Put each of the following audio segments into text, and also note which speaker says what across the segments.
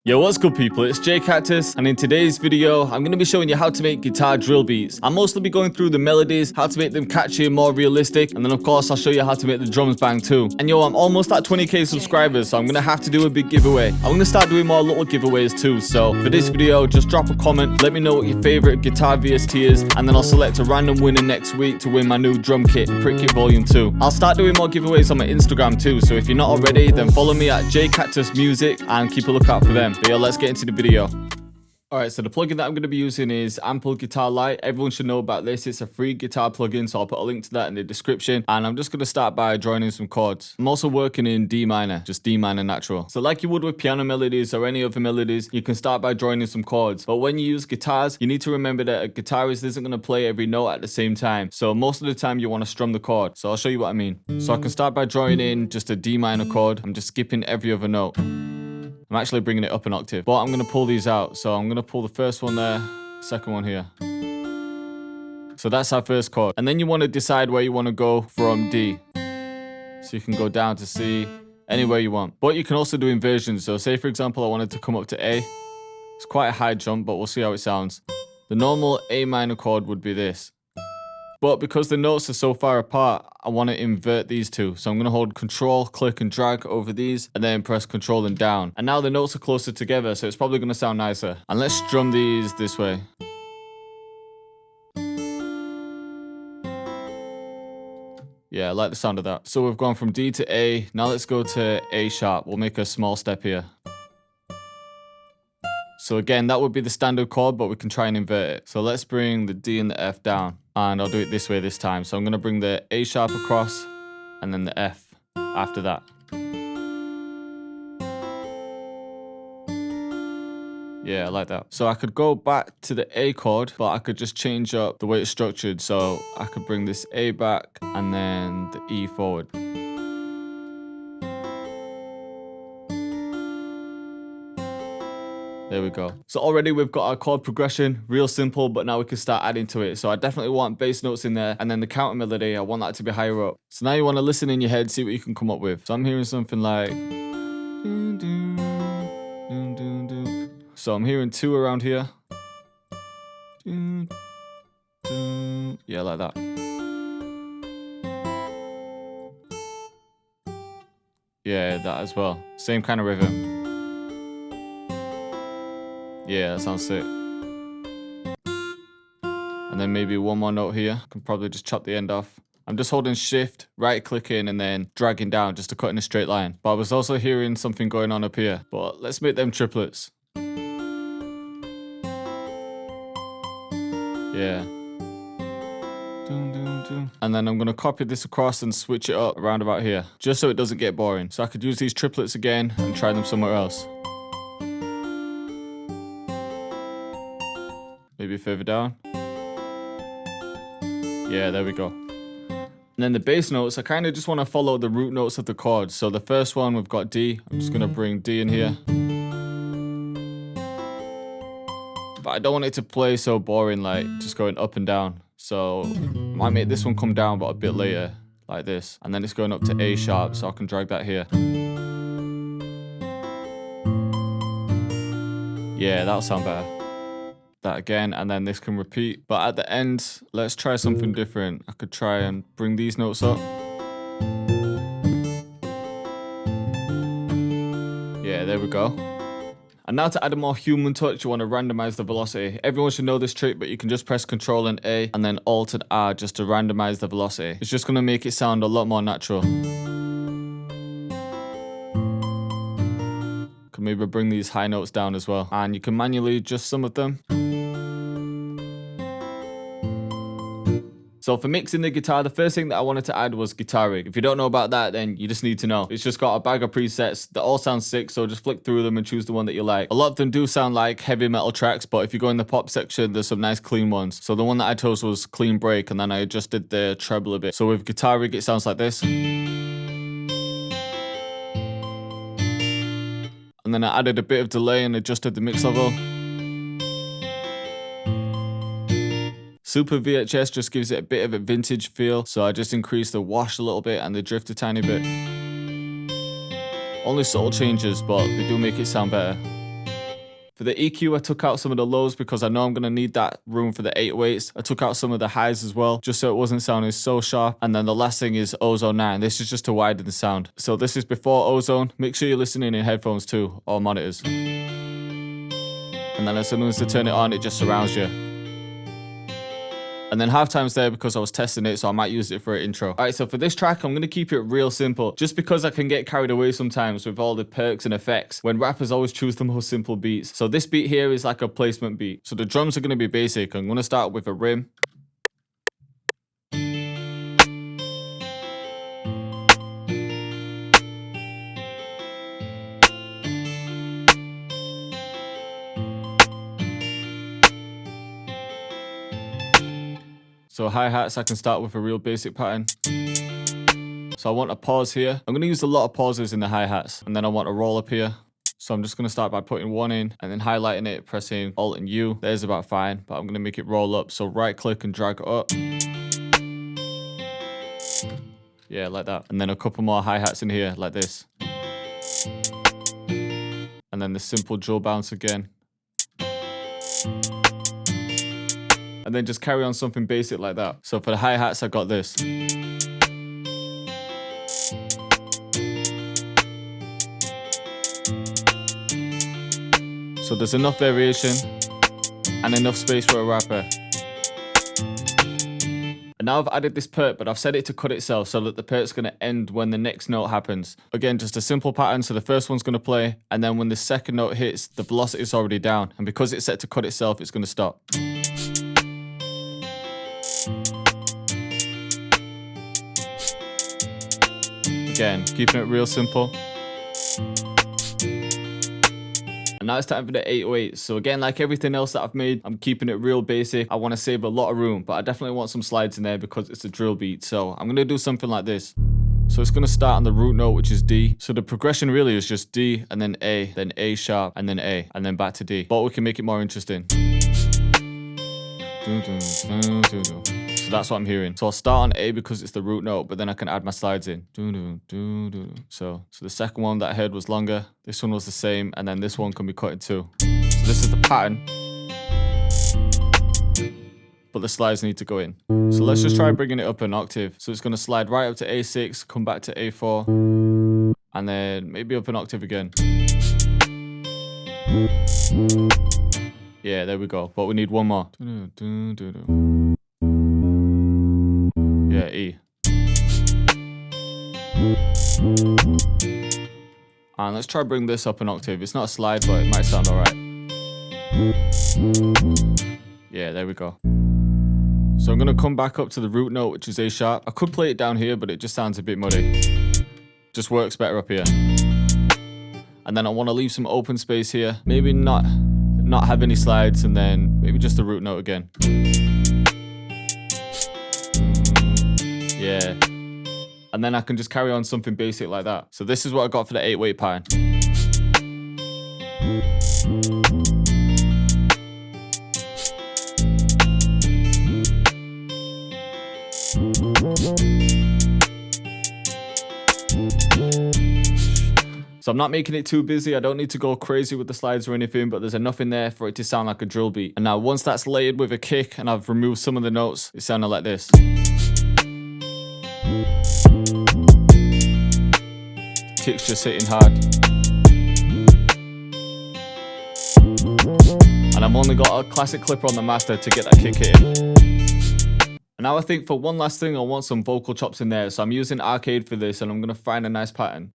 Speaker 1: Yo, what's good people, it's Cactus, and in today's video, I'm going to be showing you how to make guitar drill beats. I'll mostly be going through the melodies, how to make them catchy and more realistic, and then of course I'll show you how to make the drums bang too. And yo, I'm almost at 20k subscribers, so I'm going to have to do a big giveaway. I'm going to start doing more little giveaways too, so for this video, just drop a comment, let me know what your favorite guitar VST is, and then I'll select a random winner next week to win my new drum kit, Prick Kit Volume 2. I'll start doing more giveaways on my Instagram too, so if you're not already, then follow me at jcactusmusic and keep a lookout for them. But yo, let's get into the video. Alright, so the plugin that I'm going to be using is Ample Guitar Lite. Everyone should know about this. It's a free guitar plugin, so I'll put a link to that in the description. And I'm just going to start by drawing in some chords. I'm also working in D minor, just D minor natural. So like you would with piano melodies or any other melodies, you can start by drawing in some chords. But when you use guitars, you need to remember that a guitarist isn't going to play every note at the same time. So most of the time you want to strum the chord. So I'll show you what I mean. So I can start by drawing in just a D minor chord. I'm just skipping every other note. I'm actually bringing it up an octave, but I'm going to pull these out. So I'm going to pull the first one there, second one here. So that's our first chord. And then you want to decide where you want to go from D. So you can go down to C, anywhere you want. But you can also do inversions. So say, for example, I wanted to come up to A. It's quite a high jump, but we'll see how it sounds. The normal A minor chord would be this. But because the notes are so far apart, I want to invert these two. So I'm going to hold Control, click and drag over these, and then press Control and down. And now the notes are closer together, so it's probably going to sound nicer. And let's strum these this way. Yeah, I like the sound of that. So we've gone from D to A. Now let's go to A sharp. We'll make a small step here. So again, that would be the standard chord, but we can try and invert it. So let's bring the D and the F down. And I'll do it this way this time. So I'm going to bring the A sharp across and then the F after that. Yeah, I like that. So I could go back to the A chord, but I could just change up the way it's structured. So I could bring this A back and then the E forward. There we go. So already we've got our chord progression, real simple, but now we can start adding to it. So I definitely want bass notes in there, and then the counter melody, I want that to be higher up. So now you want to listen in your head, see what you can come up with. So I'm hearing something like... So I'm hearing 2 around here. Yeah, like that. Yeah, that as well. Same kind of rhythm. Yeah, that sounds sick. And then maybe one more note here. I can probably just chop the end off. I'm just holding shift, right clicking, and then dragging down just to cut in a straight line. But I was also hearing something going on up here. But let's make them triplets. Yeah. And then I'm going to copy this across and switch it up around about here. Just so it doesn't get boring. So I could use these triplets again and try them somewhere else. Maybe further down. Yeah, there we go. And then the bass notes, I kind of just want to follow the root notes of the chords. So the first one, we've got D. I'm just going to bring D in here. But I don't want it to play so boring, like just going up and down. So I might make this one come down, but a bit later, like this. And then it's going up to A sharp, so I can drag that here. Yeah, that'll sound better. That again, and then this can repeat. But at the end, let's try something different. I could try and bring these notes up. Yeah, there we go. And now to add a more human touch, you want to randomize the velocity. Everyone should know this trick, but you can just press Control and A and then Alt and R just to randomize the velocity. It's just going to make it sound a lot more natural. Can maybe bring these high notes down as well. And you can manually adjust some of them. So for mixing the guitar, the first thing that I wanted to add was guitar rig. If you don't know about that, then you just need to know. It's just got a bag of presets that all sound sick, so just flick through them and choose the one that you like. A lot of them do sound like heavy metal tracks, but if you go in the pop section, there's some nice clean ones. So the one that I chose was Clean Break, and then I adjusted the treble a bit. So with guitar rig, it sounds like this. And then I added a bit of delay and adjusted the mix level. Super VHS just gives it a bit of a vintage feel, so I just increased the wash a little bit and the drift a tiny bit. Only subtle changes, but they do make it sound better. For the EQ, I took out some of the lows because I know I'm going to need that room for the 808s. I took out some of the highs as well, just so it wasn't sounding so sharp. And then the last thing is Ozone 9. This is just to widen the sound. So this is before Ozone. Make sure you're listening in headphones too, or monitors. And then as soon as I turn it on, it just surrounds you. And then halftime's there because I was testing it, so I might use it for an intro. Alright, so for this track, I'm going to keep it real simple. Just because I can get carried away sometimes with all the perks and effects when rappers always choose the most simple beats. So this beat here is like a placement beat. So the drums are going to be basic. I'm going to start with a rim. So hi-hats, I can start with a real basic pattern. So I want a pause here. I'm going to use a lot of pauses in the hi-hats. And then I want a roll up here. So I'm just going to start by putting one in and then highlighting it, pressing Alt and U. There's about fine, but I'm going to make it roll up. So right click and drag it up. Yeah, like that. And then a couple more hi-hats in here, like this. And then the simple drill bounce again. And then just carry on something basic like that. So for the hi-hats, I got this. So there's enough variation and enough space for a rapper. And now I've added this perk, but I've set it to cut itself so that the perk's going to end when the next note happens. Again, just a simple pattern. So the first one's going to play, and then when the second note hits, the velocity is already down. And because it's set to cut itself, it's going to stop. Again, keeping it real simple. And now it's time for the 808s. So again, like everything else that I've made, I'm keeping it real basic. I want to save a lot of room, but I definitely want some slides in there because it's a drill beat. So I'm going to do something like this. So it's going to start on the root note, which is D. So the progression really is just D, and then A sharp, and then A, and then back to D. But we can make it more interesting. So that's what I'm hearing. So I'll start on A because it's the root note, but then I can add my slides in. So the second one that I heard was longer. This one was the same, and then this one can be cut in two. So this is the pattern, but the slides need to go in. So let's just try bringing it up an octave. So it's going to slide right up to A6, come back to A4, and then maybe up an octave again. Yeah, there we go. But we need one more. Yeah, E. And let's try bring this up an octave. It's not a slide, but it might sound alright. Yeah, there we go. So I'm going to come back up to the root note, which is A sharp. I could play it down here, but it just sounds a bit muddy. Just works better up here. And then I want to leave some open space here. Maybe not have any slides, and then maybe just the root note again. Yeah. And then I can just carry on something basic like that. So this is what I got for the 808 pattern. So I'm not making it too busy. I don't need to go crazy with the slides or anything, but there's enough in there for it to sound like a drill beat. And now once that's layered with a kick and I've removed some of the notes, it sounded like this. Kick's just hitting hard. And I've only got a classic clipper on the master to get that kick hitting. And now I think for one last thing, I want some vocal chops in there. So I'm using Arcade for this, and I'm going to find a nice pattern.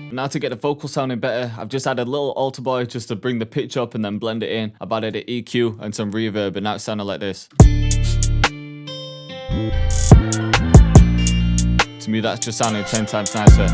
Speaker 1: Now to get the vocal sounding better, I've just added a little alter boy just to bring the pitch up and then blend it in. I've added an EQ and some reverb, and now it's sounding like this. To me, that's just sounding 10 times nicer.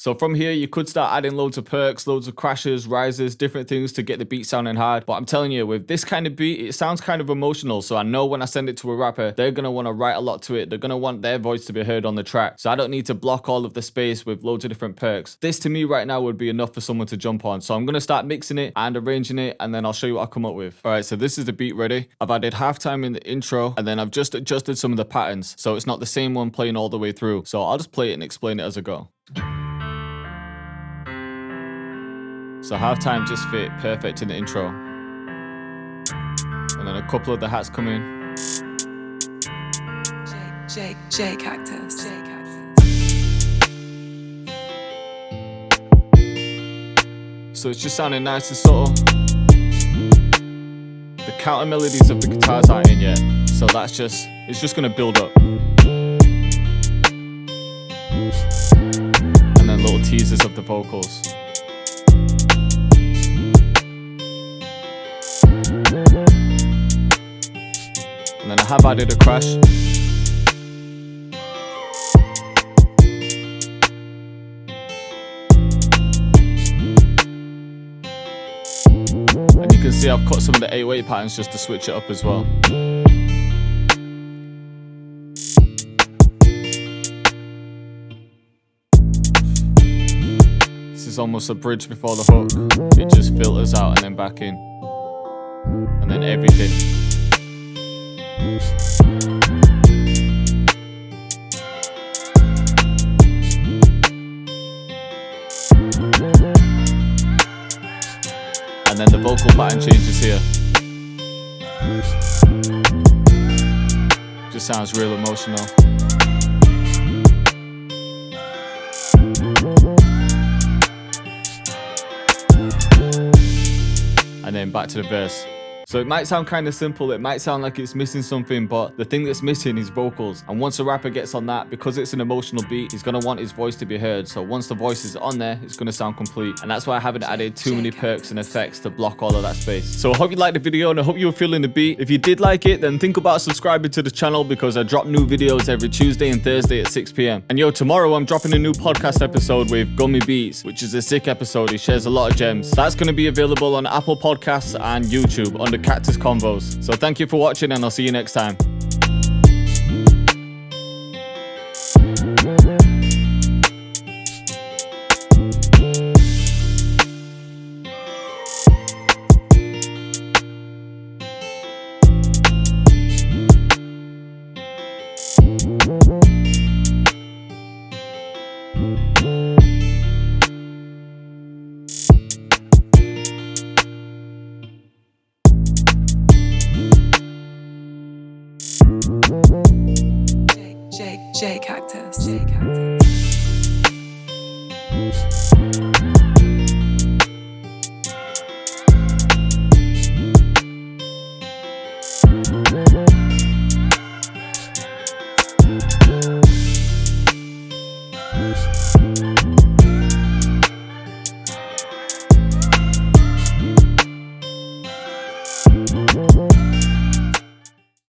Speaker 1: So from here, you could start adding loads of perks, loads of crashes, rises, different things to get the beat sounding hard. But I'm telling you, with this kind of beat, it sounds kind of emotional. So I know when I send it to a rapper, they're going to want to write a lot to it. They're going to want their voice to be heard on the track. So I don't need to block all of the space with loads of different perks. This to me right now would be enough for someone to jump on. So I'm going to start mixing it and arranging it, and then I'll show you what I come up with. All right, so this is the beat ready. I've added halftime in the intro, and then I've just adjusted some of the patterns. So it's not the same one playing all the way through. So I'll just play it and explain it as I go. So halftime just fit perfect in the intro. And then a couple of the hats come in.
Speaker 2: Cactus.
Speaker 1: So it's just sounding nice and subtle. The counter melodies of the guitars aren't in yet. So it's just gonna build up. And then little teasers of the vocals. And then I have added a crash. And you can see I've cut some of the 808 patterns just to switch it up as well. This is almost a bridge before the hook. It just filters out and then back in. And then everything. And then the vocal pattern changes here. Just sounds real emotional. And then back to the verse. So it might sound kind of simple, it might sound like it's missing something, but the thing that's missing is vocals. And once a rapper gets on that, because it's an emotional beat, he's gonna want his voice to be heard. So once the voice is on there, it's gonna sound complete. And that's why I haven't added too many perks and effects to block all of that space. So I hope you liked the video and I hope you were feeling the beat. If you did like it, then think about subscribing to the channel because I drop new videos every Tuesday and Thursday at 6 PM. And yo, tomorrow I'm dropping a new podcast episode with Gummy Beats, which is a sick episode. He shares a lot of gems. That's gonna be available on Apple Podcasts and YouTube under Cactus Convos. So thank you for watching and I'll see you next time.